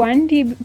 1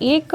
1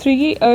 3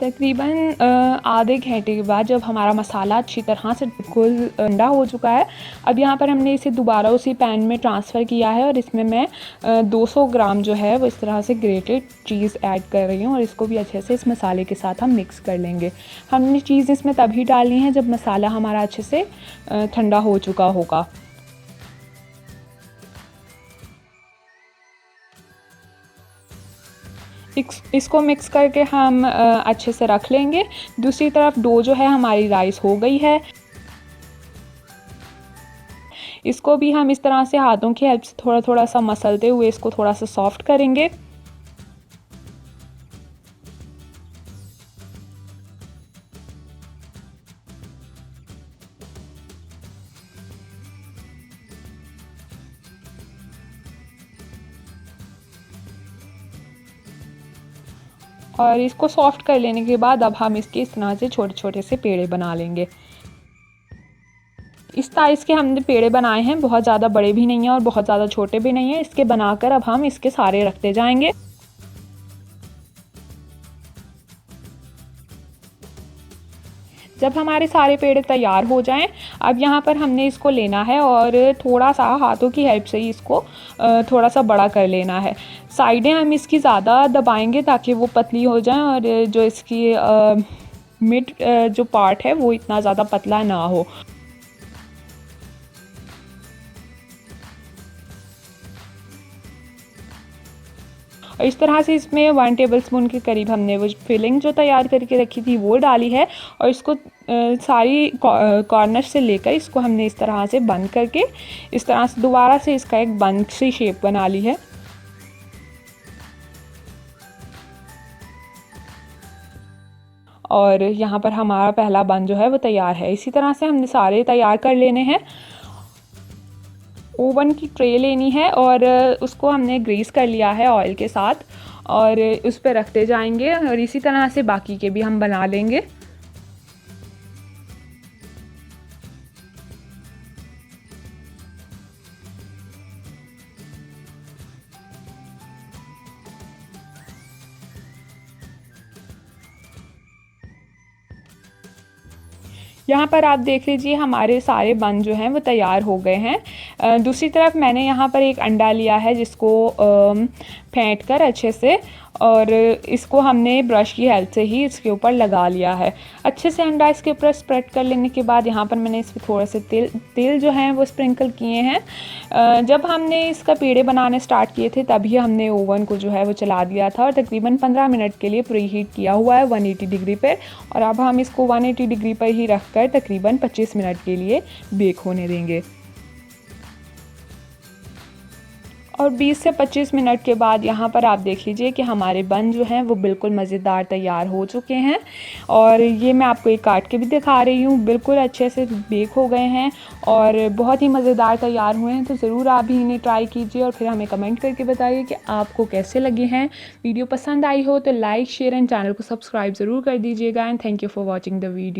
तकरीबन आधे घंटे के बाद जब हमारा मसाला अच्छी तरह से बिल्कुल ठंडा हो चुका है, अब यहाँ पर हमने इसे दोबारा उसी पैन में ट्रांसफ़र किया है और इसमें मैं 200 ग्राम जो है वो इस तरह से ग्रेटेड चीज़ ऐड कर रही हूँ और इसको भी अच्छे से इस मसाले के साथ हम मिक्स कर लेंगे। हमने चीज़ इसमें तभी डालनी है जब मसाला हमारा अच्छे से ठंडा हो चुका होगा। इसको मिक्स करके हम अच्छे से रख लेंगे। दूसरी तरफ डो जो है हमारी राइस हो गई है। इसको भी हम इस तरह से हाथों की हेल्प से थोड़ा थोड़ा सा मसलते हुए इसको थोड़ा सा सॉफ्ट करेंगे। और इसको सॉफ्ट कर लेने के बाद अब हम इसके इस तरह से छोटे छोटे से पेड़े बना लेंगे। इस साइज़ के हमने पेड़े बनाए हैं, बहुत ज़्यादा बड़े भी नहीं हैं और बहुत ज़्यादा छोटे भी नहीं हैं। इसके बनाकर अब हम इसके सारे रखते जाएंगे। जब हमारे सारे पेड़ तैयार हो जाएं, अब यहाँ पर हमने इसको लेना है और थोड़ा सा हाथों की हेल्प से ही इसको थोड़ा सा बड़ा कर लेना है। साइडें हम इसकी ज़्यादा दबाएंगे ताकि वो पतली हो जाएं और जो इसकी मिड जो पार्ट है वो इतना ज़्यादा पतला ना हो। और इस तरह से इसमें 1 टेबलस्पून के करीब हमने वो फिलिंग जो तैयार करके रखी थी वो डाली है और इसको सारी कॉर्नर से लेकर इसको हमने इस तरह से बंद करके इस तरह से दोबारा से इसका एक बंद सी शेप बना ली है। और यहाँ पर हमारा पहला बन जो है वो तैयार है। इसी तरह से हमने सारे तैयार कर लेने हैं। ओवन की ट्रे लेनी है और उसको हमने ग्रीस कर लिया है ऑयल के साथ और उस पर रखते जाएंगे और इसी तरह से बाकी के भी हम बना लेंगे। यहाँ पर आप देख लीजिए हमारे सारे बन जो हैं वो तैयार हो गए हैं। दूसरी तरफ मैंने यहाँ पर एक अंडा लिया है जिसको फेंट कर अच्छे से और इसको हमने ब्रश की हेल्प से ही इसके ऊपर लगा लिया है। अच्छे से अंडा इसके ऊपर स्प्रेड कर लेने के बाद यहाँ पर मैंने इस पर थोड़ा से तेल जो है वो स्प्रिंकल किए हैं। जब हमने इसका पेड़े बनाने स्टार्ट किए थे तभी हमने ओवन को जो है वो चला दिया था और तकरीबन 15 मिनट के लिए प्री हीट किया हुआ है 180 डिग्री पर और अब हम इसको 180 डिग्री पर ही रख कर तकरीबन 25 मिनट के लिए बेक होने देंगे। और 20 से 25 मिनट के बाद यहाँ पर आप देख लीजिए कि हमारे बन जो हैं वो बिल्कुल मज़ेदार तैयार हो चुके हैं और ये मैं आपको एक काट के भी दिखा रही हूँ, बिल्कुल अच्छे से बेक हो गए हैं और बहुत ही मज़ेदार तैयार हुए हैं। तो ज़रूर आप भी इन्हें ट्राई कीजिए और फिर हमें कमेंट करके बताइए कि आपको कैसे लगे हैं। वीडियो पसंद आई हो तो लाइक शेयर एंड चैनल को सब्सक्राइब ज़रूर कर दीजिएगा and thank you for watching the video.